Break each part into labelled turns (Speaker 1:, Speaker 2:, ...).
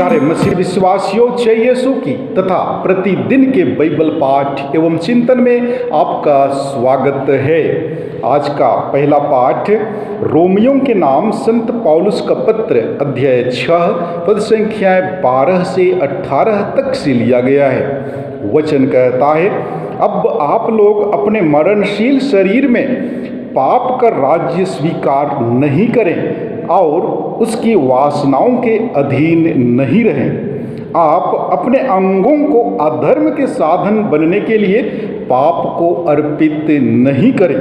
Speaker 1: प्यारे मसीह विश्वासियों, जय यीशु की तथा प्रतिदिन के बाइबल पाठ एवं चिंतन में आपका स्वागत है। आज का पहला पाठ रोमियों के नाम संत पौलुस का पत्र अध्याय 6 पद संख्याएं 12 से 18 तक से लिया गया है। वचन कहता है, अब आप लोग अपने मरणशील शरीर में पाप का राज्य स्वीकार नहीं करें और उसकी वासनाओं के अधीन नहीं रहें। आप अपने अंगों को अधर्म के साधन बनने के लिए पाप को अर्पित नहीं करें।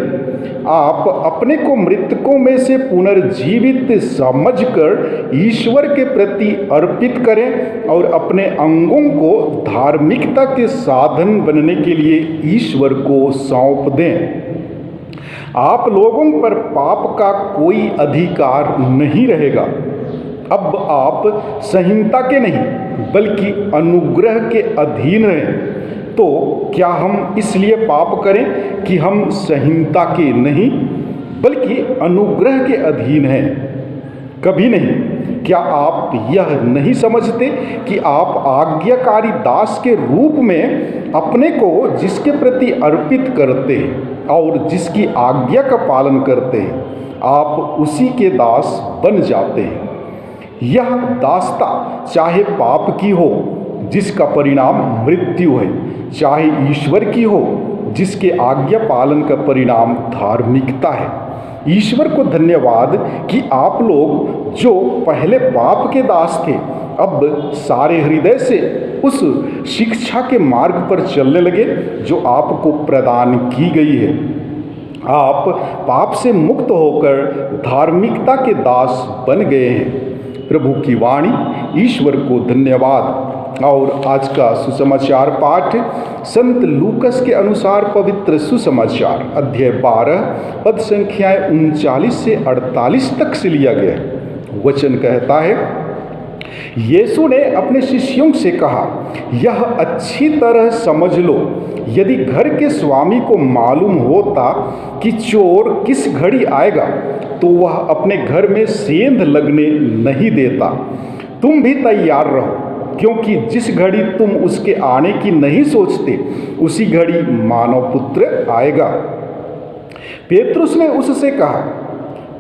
Speaker 1: आप अपने को मृतकों में से पुनर्जीवित समझकर ईश्वर के प्रति अर्पित करें और अपने अंगों को धार्मिकता के साधन बनने के लिए ईश्वर को सौंप दें। आप लोगों पर पाप का कोई अधिकार नहीं रहेगा। अब आप संहिता के नहीं बल्कि अनुग्रह के अधीन रहें। तो क्या हम इसलिए पाप करें कि हम संहिता के नहीं बल्कि अनुग्रह के अधीन हैं? कभी नहीं। क्या आप यह नहीं समझते कि आप आज्ञाकारी दास के रूप में अपने को जिसके प्रति अर्पित करते हैं और जिसकी आज्ञा का पालन करते हैं, आप उसी के दास बन जाते हैं। यह दासता चाहे पाप की हो जिसका परिणाम मृत्यु है, चाहे ईश्वर की हो जिसके आज्ञा पालन का परिणाम धार्मिकता है। ईश्वर को धन्यवाद कि आप लोग जो पहले पाप के दास थे, अब सारे हृदय से उस शिक्षा के मार्ग पर चलने लगे जो आपको प्रदान की गई है। आप पाप से मुक्त होकर धार्मिकता के दास बन गए हैं। प्रभु की वाणी। ईश्वर को धन्यवाद। और आज का सुसमाचार पाठ संत लूकस के अनुसार पवित्र सुसमाचार अध्याय 12 पद संख्याएं 39 से 48 तक से लिया गया है। वचन कहता है, यीशु ने अपने शिष्यों से कहा, यह अच्छी तरह समझ लो, यदि घर के स्वामी को मालूम होता कि चोर किस घड़ी आएगा तो वह अपने घर में सेंध लगने नहीं देता। तुम भी तैयार रहो, क्योंकि जिस घड़ी तुम उसके आने की नहीं सोचते उसी घड़ी मानव पुत्र आएगा। पेतरुस ने उससे कहा,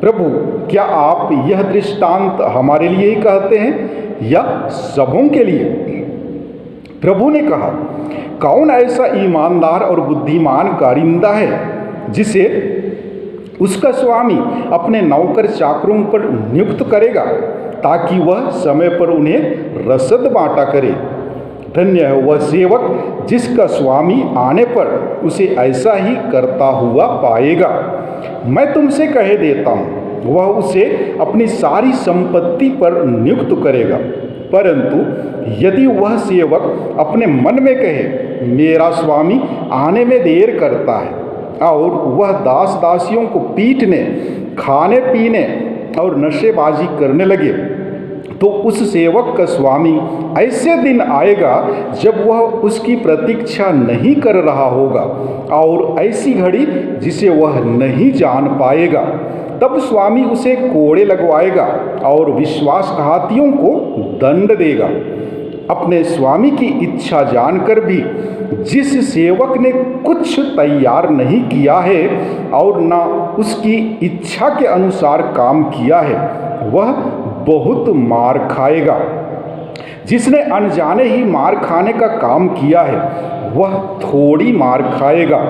Speaker 1: प्रभु, क्या आप यह दृष्टांत हमारे लिए ही कहते हैं या सबों के लिए? प्रभु ने कहा, कौन ऐसा ईमानदार और बुद्धिमान कारिंदा है जिसे उसका स्वामी अपने नौकर चाकरों पर नियुक्त करेगा ताकि वह समय पर उन्हें रसद बांटा करे। धन्य है वह सेवक जिसका स्वामी आने पर उसे ऐसा ही करता हुआ पाएगा। मैं तुमसे कह देता हूँ, वह उसे अपनी सारी संपत्ति पर नियुक्त करेगा। परंतु यदि वह सेवक अपने मन में कहे, मेरा स्वामी आने में देर करता है, और वह दास दासियों को पीटने, खाने पीने और नशेबाजी करने लगे, तो उस सेवक का स्वामी ऐसे दिन आएगा जब वह उसकी प्रतीक्षा नहीं कर रहा होगा और ऐसी घड़ी जिसे वह नहीं जान पाएगा। तब स्वामी उसे कोड़े लगवाएगा और विश्वासघातियों को दंड देगा। अपने स्वामी की इच्छा जानकर भी जिस सेवक ने कुछ तैयार नहीं किया है और न उसकी इच्छा के अनुसार काम किया है, वह बहुत मार खाएगा। जिसने अनजाने ही मार खाने का काम किया है, वह थोड़ी मार खाएगा।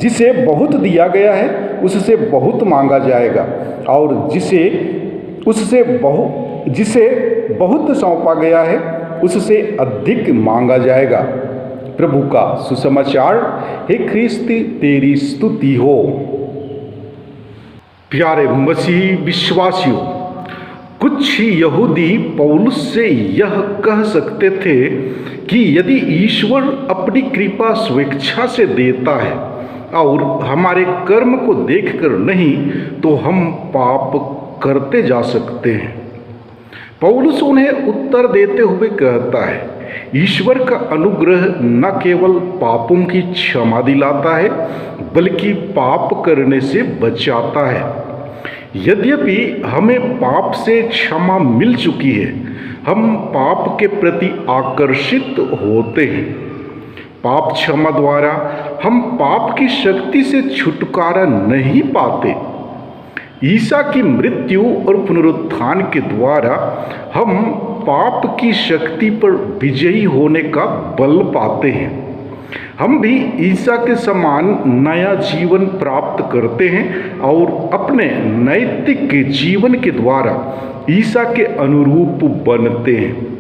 Speaker 1: जिसे बहुत दिया गया है उससे बहुत मांगा जाएगा, और जिसे बहुत सौंपा गया है उससे अधिक मांगा जाएगा। प्रभु का सुसमाचार। हे ख्रिस्त, तेरी स्तुति हो। प्यारे मसीही विश्वासियों, कुछ यहूदी पौलुस से यह कह सकते थे कि यदि ईश्वर अपनी कृपा स्वेच्छा से देता है और हमारे कर्म को देखकर नहीं, तो हम पाप करते जा सकते हैं। पौलुस उन्हें उत्तर देते हुए कहता है, ईश्वर का अनुग्रह न केवल पापों की क्षमा दिलाता है बल्कि पाप करने से बचाता है। यद्यपि हमें पाप से क्षमा मिल चुकी है, हम पाप के प्रति आकर्षित होते हैं। पाप क्षमा द्वारा हम पाप की शक्ति से छुटकारा नहीं पाते। ईसा की मृत्यु और पुनरुत्थान के द्वारा हम पाप की शक्ति पर विजयी होने का बल पाते हैं। हम भी ईसा के समान नया जीवन प्राप्त करते हैं और अपने नैतिक जीवन के द्वारा ईसा के अनुरूप बनते हैं।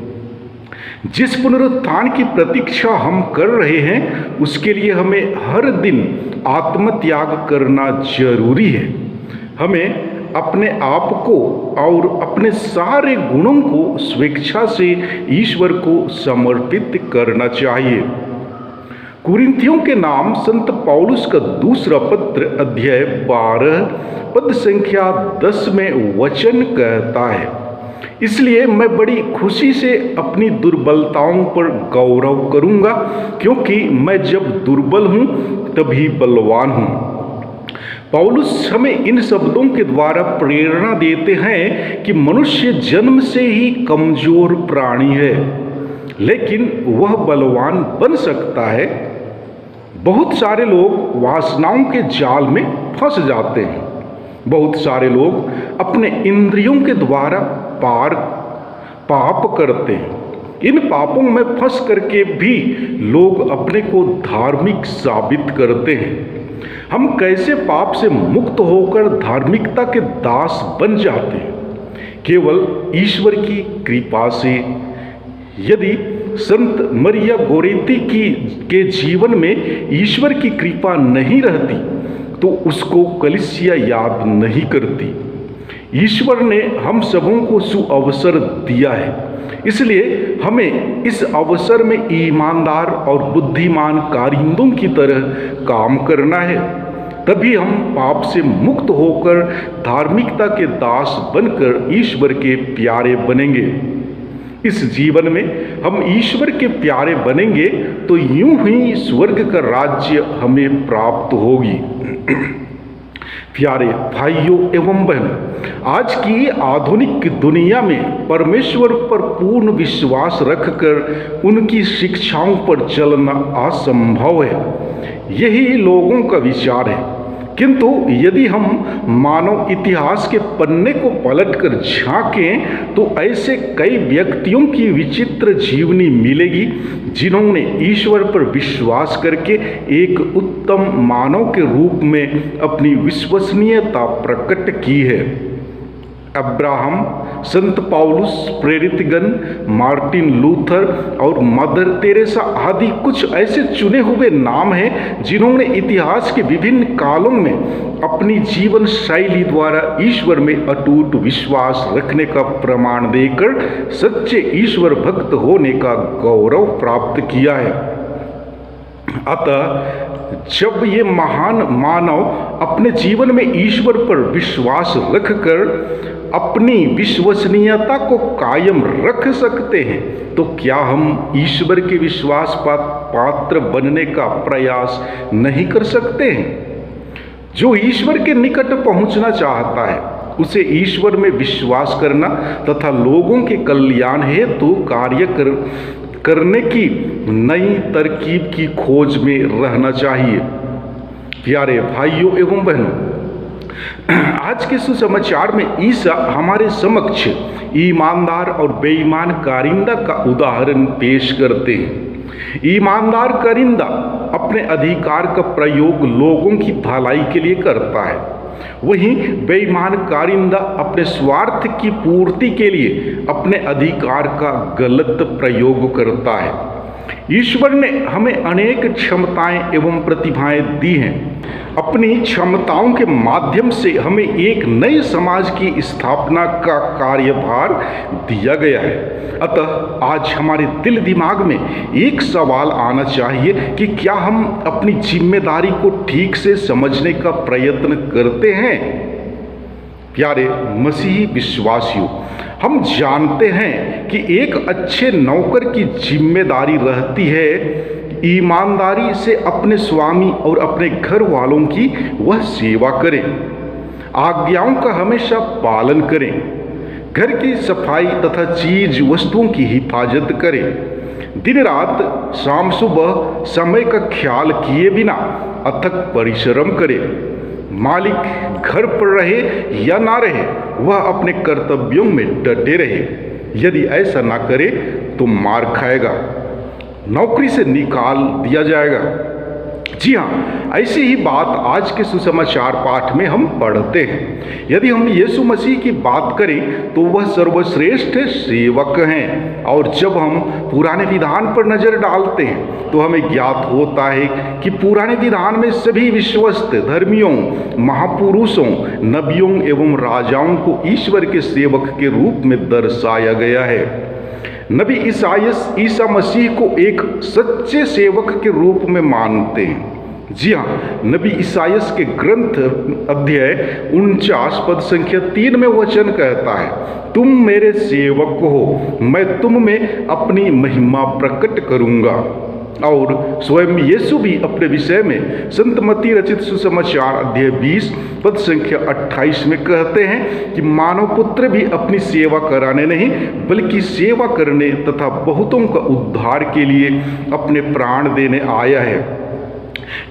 Speaker 1: जिस पुनरुत्थान की प्रतीक्षा हम कर रहे हैं उसके लिए हमें हर दिन आत्मत्याग करना जरूरी है। हमें अपने आप को और अपने सारे गुणों को स्वेच्छा से ईश्वर को समर्पित करना चाहिए। कुरिन्थियों के नाम संत पौलुस का दूसरा पत्र अध्याय 12 पद संख्या 10 में वचन कहता है, इसलिए मैं बड़ी खुशी से अपनी दुर्बलताओं पर गौरव करूंगा, क्योंकि मैं जब दुर्बल हूं तभी बलवान हूं। पौलुस हमें इन शब्दों के द्वारा प्रेरणा देते हैं कि मनुष्य जन्म से ही कमजोर प्राणी है, लेकिन वह बलवान बन सकता है। बहुत सारे लोग वासनाओं के जाल में फंस जाते हैं। बहुत सारे लोग अपने इंद्रियों के द्वारा पाप करते हैं। इन पापों में फंस करके भी लोग अपने को धार्मिक साबित करते हैं। हम कैसे पाप से मुक्त होकर धार्मिकता के दास बन जाते हैं? केवल ईश्वर की कृपा से। यदि संत मरिया गोरेती के जीवन में ईश्वर की कृपा नहीं रहती तो उसको कलीसिया याद नहीं करती। ईश्वर ने हम सबों को सुअवसर दिया है, इसलिए हमें इस अवसर में ईमानदार और बुद्धिमान कारिंदों की तरह काम करना है। तभी हम पाप से मुक्त होकर धार्मिकता के दास बनकर ईश्वर के प्यारे बनेंगे। इस जीवन में हम ईश्वर के प्यारे बनेंगे तो यूं ही स्वर्ग का राज्य हमें प्राप्त होगी। प्यारे भाइयों एवं बहनों, आज की आधुनिक दुनिया में परमेश्वर पर पूर्ण विश्वास रखकर उनकी शिक्षाओं पर चलना असंभव है। यही लोगों का विचार है। किंतु यदि हम मानव इतिहास के पन्ने को पलटकर झांकें तो ऐसे कई व्यक्तियों की विचित्र जीवनी मिलेगी जिन्होंने ईश्वर पर विश्वास करके एक उत्तम मानव के रूप में अपनी विश्वसनीयता प्रकट की है। अब्राहम, संत पौलुस, प्रेरितगण, मार्टिन लूथर और मदर तेरेसा आदि कुछ ऐसे चुने हुए नाम हैं जिन्होंने इतिहास के विभिन्न कालों में अपनी जीवन शैली द्वारा ईश्वर में अटूट विश्वास रखने का प्रमाण देकर सच्चे ईश्वर भक्त होने का गौरव प्राप्त किया है। अतः जब ये महान मानव अपने जीवन में ईश्वर पर विश्वास रखकर अपनी विश्वसनीयता को कायम रख सकते हैं तो क्या हम ईश्वर के विश्वास पात्र बनने का प्रयास नहीं कर सकते हैं? जो ईश्वर के निकट पहुंचना चाहता है उसे ईश्वर में विश्वास करना तथा लोगों के कल्याण हेतु कार्य करने की नई तरकीब की खोज में रहना चाहिए। प्यारे भाइयों एवं बहनों, आज के सुसमाचार में ईसा हमारे समक्ष ईमानदार और बेईमान कारिंदा का उदाहरण पेश करते हैं। ईमानदार कारिंदा अपने अधिकार का प्रयोग लोगों की भलाई के लिए करता है, वहीं बेईमान कारिंदा अपने स्वार्थ की पूर्ति के लिए अपने अधिकार का गलत प्रयोग करता है। ईश्वर ने हमें अनेक क्षमताएं एवं प्रतिभाएं दी हैं। अपनी क्षमताओं के माध्यम से हमें एक नए समाज की स्थापना का कार्यभार दिया गया है। अतः आज हमारे दिल दिमाग में एक सवाल आना चाहिए कि क्या हम अपनी जिम्मेदारी को ठीक से समझने का प्रयत्न करते हैं? प्यारे मसीही विश्वासियों, हम जानते हैं कि एक अच्छे नौकर की जिम्मेदारी रहती है ईमानदारी से अपने स्वामी और अपने घर वालों की वह सेवा करें, आज्ञाओं का हमेशा पालन करें, घर की सफाई तथा चीज वस्तुओं की हिफाजत करे। दिन रात शाम सुबह समय का ख्याल किए बिना अथक परिश्रम करे। मालिक घर पर रहे या ना रहे, वह अपने कर्तव्यों में डटे रहे। यदि ऐसा ना करे तो मार खाएगा, नौकरी से निकाल दिया जाएगा। जी हाँ, ऐसी ही बात आज के सुसमाचार पाठ में हम पढ़ते हैं। यदि हम यीशु मसीह की बात करें तो वह सर्वश्रेष्ठ सेवक हैं, और जब हम पुराने विधान पर नजर डालते हैं तो हमें ज्ञात होता है कि पुराने विधान में सभी विश्वस्त धर्मियों, महापुरुषों, नबियों एवं राजाओं को ईश्वर के सेवक के रूप में दर्शाया गया है। नबी ईसा मसीह को एक सच्चे सेवक के रूप में मानते हैं। जी हाँ, नबी ईसायास के ग्रंथ अध्याय 49 पद संख्या 3 में वचन कहता है, तुम मेरे सेवक हो, मैं तुम में अपनी महिमा प्रकट करूंगा। और स्वयं यीशु भी अपने विषय में संत मत्ती रचित सुसमाचार अध्याय 20 पद संख्या 28 में कहते हैं कि मानव पुत्र भी अपनी सेवा कराने नहीं बल्कि सेवा करने तथा बहुतों का उद्धार के लिए अपने प्राण देने आया है।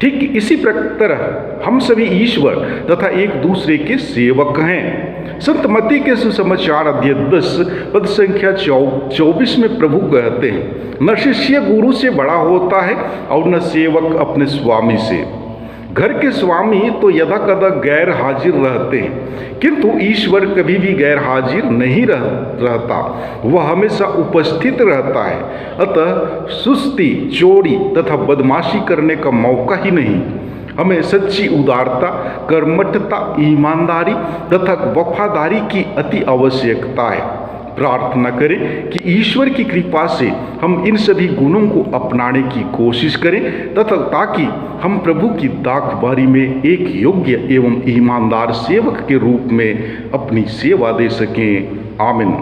Speaker 1: ठीक इसी तरह हम सभी ईश्वर तथा एक दूसरे के सेवक हैं। संत मत्ती के सुसमाचार अध्याय 10 पद संख्या 24 में प्रभु कहते हैं, न शिष्य गुरु से बड़ा होता है और न सेवक अपने स्वामी से। घर के स्वामी तो यदा कदा गैर हाजिर रहते हैं, किंतु ईश्वर कभी भी गैर हाजिर नहीं रहता, वह हमेशा उपस्थित रहता है। अतः सुस्ती, चोरी तथा बदमाशी करने का मौका ही नहीं। हमें सच्ची उदारता, कर्मठता, ईमानदारी तथा वफादारी की अति आवश्यकता है। प्रार्थना करें कि ईश्वर की कृपा से हम इन सभी गुणों को अपनाने की कोशिश करें तथा ताकि हम प्रभु की दाखबारी में एक योग्य एवं ईमानदार सेवक के रूप में अपनी सेवा दे सकें। आमीन।